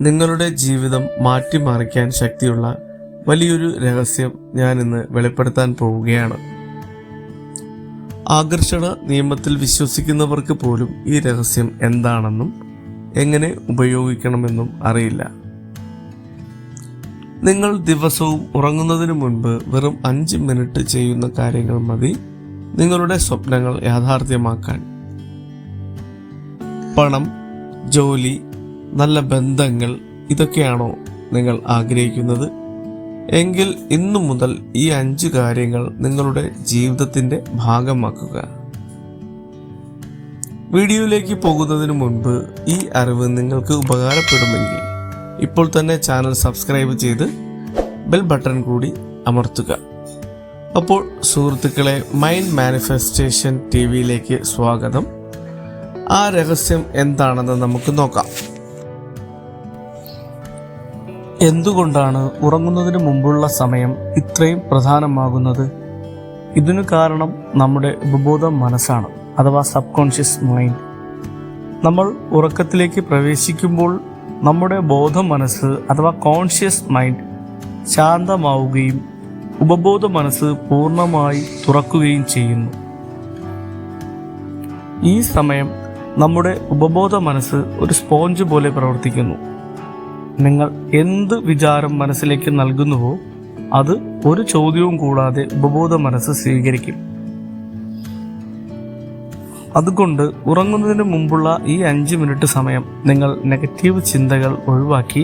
നിങ്ങളുടെ ജീവിതം മാറ്റിമറിക്കാൻ ശക്തിയുള്ള വലിയൊരു രഹസ്യം ഞാൻ ഇന്ന് വെളിപ്പെടുത്താൻ പോവുകയാണ്. ആകർഷണ നിയമത്തിൽ വിശ്വസിക്കുന്നവർക്ക് പോലും ഈ രഹസ്യം എന്താണെന്നും എങ്ങനെ ഉപയോഗിക്കണമെന്നും അറിയില്ല. നിങ്ങൾ ദിവസവും ഉറങ്ങുന്നതിന് മുൻപ് വെറും 5 മിനിറ്റ് ചെയ്യുന്ന കാര്യങ്ങൾ മതി നിങ്ങളുടെ സ്വപ്നങ്ങൾ യാഥാർത്ഥ്യമാക്കാൻ. പണം, ജോലി, നല്ല ബന്ധങ്ങൾ, ഇതൊക്കെയാണോ നിങ്ങൾ ആഗ്രഹിക്കുന്നത്? എങ്കിൽ ഇന്നു മുതൽ ഈ 5 കാര്യങ്ങൾ നിങ്ങളുടെ ജീവിതത്തിന്റെ ഭാഗമാക്കുക. വീഡിയോയിലേക്ക് പോകുന്നതിന് മുൻപ് ഈ അറിവ് നിങ്ങൾക്ക് ഉപകാരപ്പെടുമെങ്കിൽ ഇപ്പോൾ തന്നെ ചാനൽ സബ്സ്ക്രൈബ് ചെയ്ത് ബെൽ ബട്ടൺ കൂടി അമർത്തുക. അപ്പോൾ സുഹൃത്തുക്കളെ, മൈൻഡ് മാനിഫെസ്റ്റേഷൻ ടിവിയിലേക്ക് സ്വാഗതം. ആ രഹസ്യം എന്താണെന്ന് നമുക്ക് നോക്കാം. എന്തുകൊണ്ടാണ് ഉറങ്ങുന്നതിന് മുമ്പുള്ള സമയം ഇത്രയും പ്രധാനമാകുന്നത്? ഇതിനു കാരണം നമ്മുടെ ഉപബോധ മനസ്സാണ്, അഥവാ സബ് കോൺഷ്യസ് മൈൻഡ്. നമ്മൾ ഉറക്കത്തിലേക്ക് പ്രവേശിക്കുമ്പോൾ നമ്മുടെ ബോധ മനസ്സ് അഥവാ കോൺഷ്യസ് മൈൻഡ് ശാന്തമാവുകയും ഉപബോധ മനസ്സ് പൂർണ്ണമായി തുറക്കുകയും ചെയ്യുന്നു. ഈ സമയം നമ്മുടെ ഉപബോധ മനസ്സ് ഒരു സ്പോഞ്ച് പോലെ പ്രവർത്തിക്കുന്നു. നിങ്ങൾ എന്ത് വിചാരം മനസ്സിലേക്ക് നൽകുന്നുവോ അത് ഒരു ചോദ്യവും കൂടാതെ ഉപബോധ മനസ്സ് സ്വീകരിക്കും. അതുകൊണ്ട് ഉറങ്ങുന്നതിന് മുമ്പുള്ള ഈ 5 മിനിറ്റ് സമയം നിങ്ങൾ നെഗറ്റീവ് ചിന്തകൾ ഒഴിവാക്കി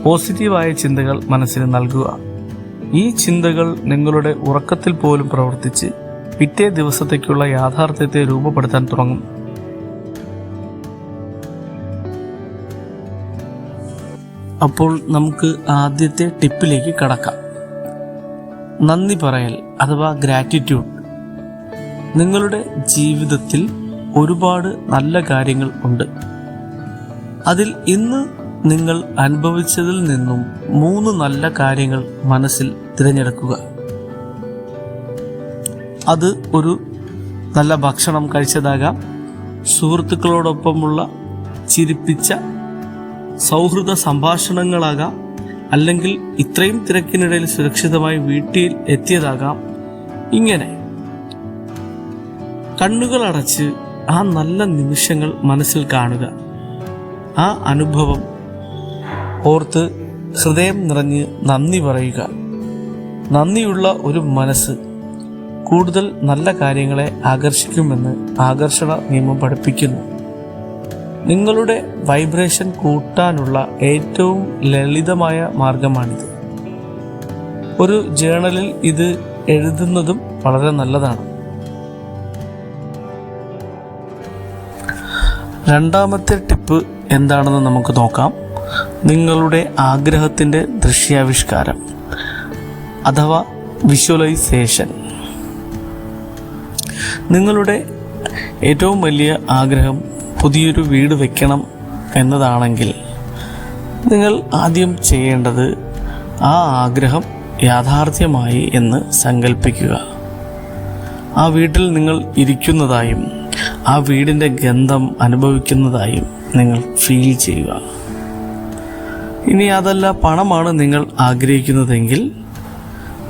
പോസിറ്റീവായ ചിന്തകൾ മനസ്സിന് നൽകുക. ഈ ചിന്തകൾ നിങ്ങളുടെ ഉറക്കത്തിൽ പോലും പ്രവർത്തിച്ച് പിറ്റേ ദിവസത്തേക്കുള്ള യാഥാർത്ഥ്യത്തെ രൂപപ്പെടുത്താൻ തുടങ്ങും. അപ്പോൾ നമുക്ക് ആദ്യത്തെ ടിപ്പിലേക്ക് കടക്കാം. നന്ദി പറയൽ അഥവാ ഗ്രാറ്റിറ്റ്യൂഡ്. നിങ്ങളുടെ ജീവിതത്തിൽ ഒരുപാട് നല്ല കാര്യങ്ങൾ ഉണ്ട്. അതിൽ ഇന്ന് നിങ്ങൾ അനുഭവിച്ചതിൽ നിന്നും 3 നല്ല കാര്യങ്ങൾ മനസ്സിൽ തിരഞ്ഞെടുക്കുക. അത് ഒരു നല്ല ഭക്ഷണം കഴിച്ചതാകാം, സുഹൃത്തുക്കളോടൊപ്പമുള്ള ചിരിപ്പിച്ച സൗഹൃദ സംഭാഷണങ്ങളാകാം, അല്ലെങ്കിൽ ഇത്രയും തിരക്കിനിടയിൽ സുരക്ഷിതമായി വീട്ടിൽ എത്തിയതാകാം. ഇങ്ങനെ കണ്ണുകൾ അടച്ച് ആ നല്ല നിമിഷങ്ങൾ മനസ്സിൽ കാണുക. ആ അനുഭവം ഓർത്ത് ഹൃദയം നിറഞ്ഞ് നന്ദി പറയുക. നന്ദിയുള്ള ഒരു മനസ്സ് കൂടുതൽ നല്ല കാര്യങ്ങളെ ആകർഷിക്കുമെന്ന് ആകർഷണ നിയമം പഠിപ്പിക്കുന്നു. നിങ്ങളുടെ വൈബ്രേഷൻ കൂട്ടാനുള്ള ഏറ്റവും ലളിതമായ മാർഗമാണിത്. ഒരു ജേണലിൽ ഇത് എഴുതുന്നതും വളരെ നല്ലതാണ്. രണ്ടാമത്തെ ടിപ്പ് എന്താണെന്ന് നമുക്ക് നോക്കാം. നിങ്ങളുടെ ആഗ്രഹത്തിൻ്റെ ദൃശ്യാവിഷ്കാരം അഥവാ വിഷ്വലൈസേഷൻ. നിങ്ങളുടെ ഏറ്റവും വലിയ ആഗ്രഹം പുതിയൊരു വീട് വെക്കണം എന്നതാണെങ്കിൽ നിങ്ങൾ ആദ്യം ചെയ്യേണ്ടത് ആ ആഗ്രഹം യാഥാർത്ഥ്യമായി എന്ന് സങ്കല്പിക്കുക. ആ വീട്ടിൽ നിങ്ങൾ ഇരിക്കുന്നതായും ആ വീടിൻ്റെ ഗന്ധം അനുഭവിക്കുന്നതായും നിങ്ങൾ ഫീൽ ചെയ്യുക. ഇനി അതല്ല, പണമാണ് നിങ്ങൾ ആഗ്രഹിക്കുന്നതെങ്കിൽ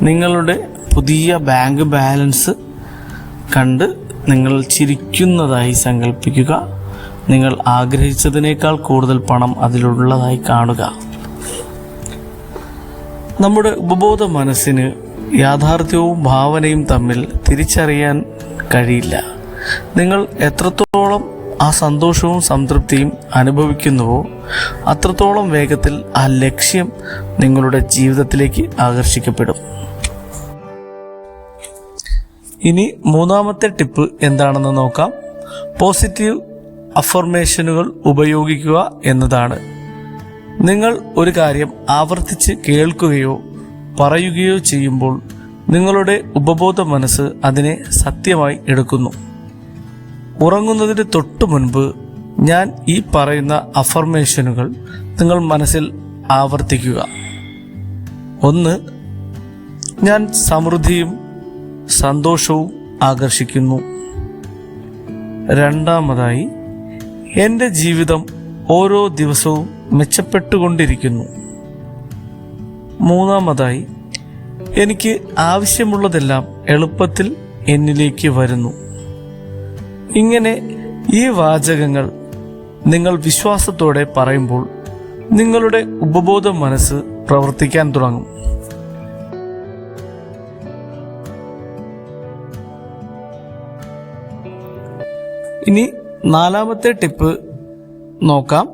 നിങ്ങളുടെ പുതിയ ബാങ്ക് ബാലൻസ് കണ്ട് നിങ്ങൾ ചിരിക്കുന്നതായി സങ്കല്പിക്കുക. നിങ്ങൾ ആഗ്രഹിച്ചതിനേക്കാൾ കൂടുതൽ പണം അതിലുള്ളതായി കാണുക. നമ്മുടെ ഉപബോധ മനസ്സിന് യാഥാർത്ഥ്യവും ഭാവനയും തമ്മിൽ തിരിച്ചറിയാൻ കഴിയില്ല. നിങ്ങൾ എത്രത്തോളം ആ സന്തോഷവും സംതൃപ്തിയും അനുഭവിക്കുന്നുവോ അത്രത്തോളം വേഗത്തിൽ ആ ലക്ഷ്യം നിങ്ങളുടെ ജീവിതത്തിലേക്ക് ആകർഷിക്കപ്പെടും. ഇനി മൂന്നാമത്തെ ടിപ്പ് എന്താണെന്ന് നോക്കാം. പോസിറ്റീവ് അഫർമേഷനുകൾ ഉപയോഗിക്കുക എന്നതാണ്. നിങ്ങൾ ഒരു കാര്യം ആവർത്തിച്ച് കേൾക്കുകയോ പറയുകയോ ചെയ്യുമ്പോൾ നിങ്ങളുടെ ഉപബോധ മനസ്സ് അതിനെ സത്യമായി എടുക്കുന്നു. ഉറങ്ങുന്നതിന് തൊട്ടു മുൻപ് ഞാൻ ഈ പറയുന്ന അഫർമേഷനുകൾ നിങ്ങൾ മനസ്സിൽ ആവർത്തിക്കുക. 1. ഞാൻ സമൃദ്ധിയും സന്തോഷവും ആകർഷിക്കുന്നു. രണ്ടാമതായി, എൻ്റെ ജീവിതം ഓരോ ദിവസവും മെച്ചപ്പെട്ടുകൊണ്ടിരിക്കുന്നു. മൂന്നാമതായി, എനിക്ക് ആവശ്യമുള്ളതെല്ലാം എളുപ്പത്തിൽ എന്നിലേക്ക് വരുന്നു. ഇങ്ങനെ ഈ വാചകങ്ങൾ നിങ്ങൾ വിശ്വാസത്തോടെ പറയുമ്പോൾ നിങ്ങളുടെ ഉപബോധ മനസ്സ് പ്രവർത്തിക്കാൻ തുടങ്ങും. ഇനി നാലാമത്തെ ടിപ്പ് നോക്കാം.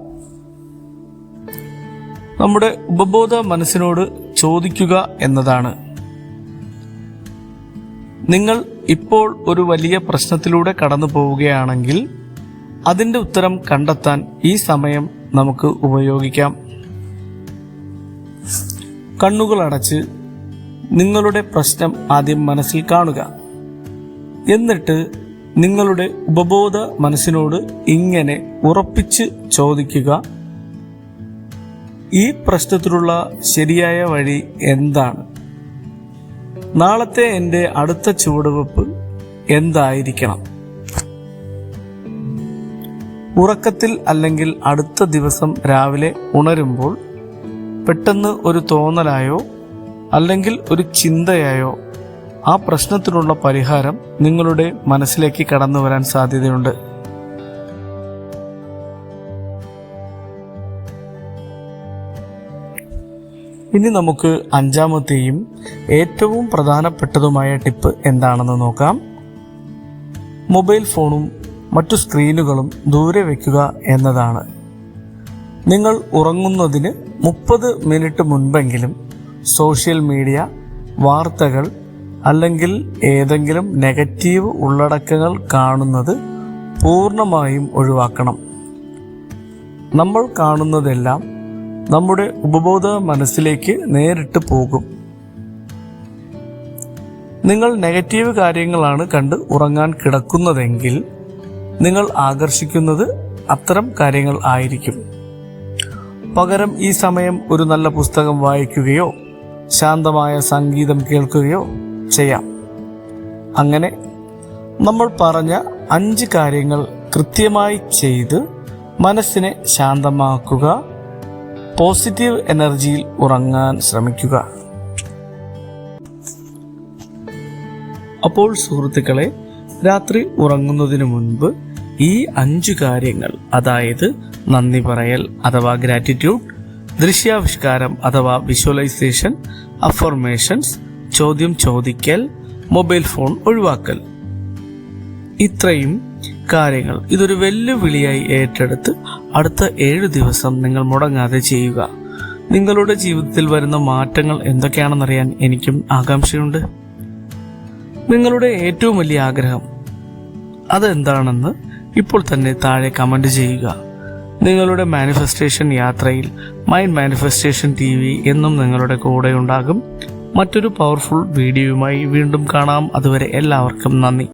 നമ്മുടെ ഉപബോധ മനസ്സിനോട് ചോദിക്കുക എന്നതാണ്. നിങ്ങൾ ഇപ്പോൾ ഒരു വലിയ പ്രശ്നത്തിലൂടെ കടന്നു പോവുകയാണെങ്കിൽ അതിൻ്റെ ഉത്തരം കണ്ടെത്താൻ ഈ സമയം നമുക്ക് ഉപയോഗിക്കാം. കണ്ണുകൾ അടച്ച് നിങ്ങളുടെ പ്രശ്നം ആദ്യം മനസ്സിൽ കാണുക. എന്നിട്ട് നിങ്ങളുടെ ഉപബോധ മനസ്സിനോട് ഇങ്ങനെ ഉറപ്പിച്ച് ചോദിക്കുക, ഈ പ്രശ്നത്തിനുള്ള ശരിയായ വഴി എന്താണ്? നാളത്തെ എൻ്റെ അടുത്ത ചുവടുവെപ്പ് എന്തായിരിക്കണം? ഉറക്കത്തിൽ അല്ലെങ്കിൽ അടുത്ത ദിവസം രാവിലെ ഉണരുമ്പോൾ പെട്ടെന്ന് ഒരു തോന്നലായോ അല്ലെങ്കിൽ ഒരു ചിന്തയായോ ആ പ്രശ്നത്തിനുള്ള പരിഹാരം നിങ്ങളുടെ മനസ്സിലേക്ക് കടന്നു വരാൻ സാധ്യതയുണ്ട്. ഇനി നമുക്ക് അഞ്ചാമത്തെയും ഏറ്റവും പ്രധാനപ്പെട്ടതുമായ ടിപ്പ് എന്താണെന്ന് നോക്കാം. മൊബൈൽ ഫോണും മറ്റു സ്ക്രീനുകളും ദൂരെ വയ്ക്കുക എന്നതാണ്. നിങ്ങൾ ഉറങ്ങുന്നതിന് 30 മിനിറ്റ് മുൻപെങ്കിലും സോഷ്യൽ മീഡിയ, വാർത്തകൾ അല്ലെങ്കിൽ ഏതെങ്കിലും നെഗറ്റീവ് ഉള്ളടക്കങ്ങൾ കാണുന്നത് പൂർണ്ണമായും ഒഴിവാക്കണം. നമ്മൾ കാണുന്നതെല്ലാം നമ്മുടെ ഉപബോധ മനസ്സിലേക്ക് നേരിട്ട് പോകും. നിങ്ങൾ നെഗറ്റീവ് കാര്യങ്ങളാണ് കണ്ട് ഉറങ്ങാൻ കിടക്കുന്നതെങ്കിൽ നിങ്ങൾ ആകർഷിക്കുന്നത് അത്തരം കാര്യങ്ങൾ ആയിരിക്കും. പകരം ഈ സമയം ഒരു നല്ല പുസ്തകം വായിക്കുകയോ ശാന്തമായ സംഗീതം കേൾക്കുകയോ ചെയ്യാം. അങ്ങനെ നമ്മൾ പറഞ്ഞ 5 കാര്യങ്ങൾ കൃത്യമായി ചെയ്ത് മനസ്സിനെ ശാന്തമാക്കുക, പോസിറ്റീവ് എനർജിയിൽ ഉറങ്ങാൻ ശ്രമിക്കുക. അപ്പോൾ സുഹൃത്തുക്കളെ, രാത്രി ഉറങ്ങുന്നതിന് മുൻപ് ഈ 5 കാര്യങ്ങൾ, അതായത് നന്ദി പറയൽ അഥവാ ഗ്രാറ്റിറ്റ്യൂഡ്, ദൃശ്യാവിഷ്കാരം അഥവാ വിഷ്വലൈസേഷൻ, അഫർമേഷൻസ്, ചോദ്യം ചോദിക്കൽ, മൊബൈൽ ഫോൺ ഒഴിവാക്കൽ, ഇത്രയും കാര്യങ്ങൾ ഇതൊരു വെല്ലുവിളിയായി ഏറ്റെടുത്ത് അടുത്ത 7 ദിവസം നിങ്ങൾ മുടങ്ങാതെ ചെയ്യുക. നിങ്ങളുടെ ജീവിതത്തിൽ വരുന്ന മാറ്റങ്ങൾ എന്തൊക്കെയാണെന്നറിയാൻ എനിക്കും ആകാംക്ഷയുണ്ട്. നിങ്ങളുടെ ഏറ്റവും വലിയ ആഗ്രഹം അതെന്താണെന്ന് ഇപ്പോൾ തന്നെ താഴെ കമന്റ് ചെയ്യുക. നിങ്ങളുടെ മാനിഫെസ്റ്റേഷൻ യാത്രയിൽ മൈൻഡ് മാനിഫെസ്റ്റേഷൻ TV എന്നും നിങ്ങളുടെ കൂടെ ഉണ്ടാകും. മറ്റൊരു പവർഫുൾ വീഡിയോയുമായി വീണ്ടും കാണാം. അതുവരെ എല്ലാവർക്കും നന്ദി.